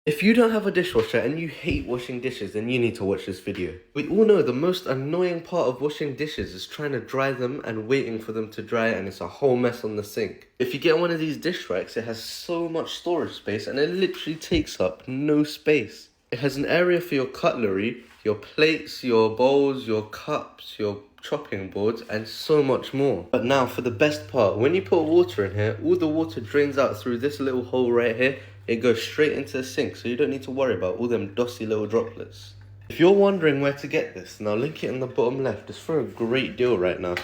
If you don't have a dishwasher and you hate washing dishes, then you need to watch this video. We all know the most annoying part of washing dishes is trying to dry them and waiting for them to dry, and it's a whole mess on the sink. If you get one of these dish racks, it has so much storage space and it literally takes up no space. It has an area for your cutlery, your plates, your bowls, your cups, your chopping boards, and so much more. But now for the best part, when you put water in here, all the water drains out through this little hole right here. It goes straight into the sink, so you don't need to worry about all them dusty little droplets. If you're wondering where to get this, then I'll link it in the bottom left. It's for a great deal right now.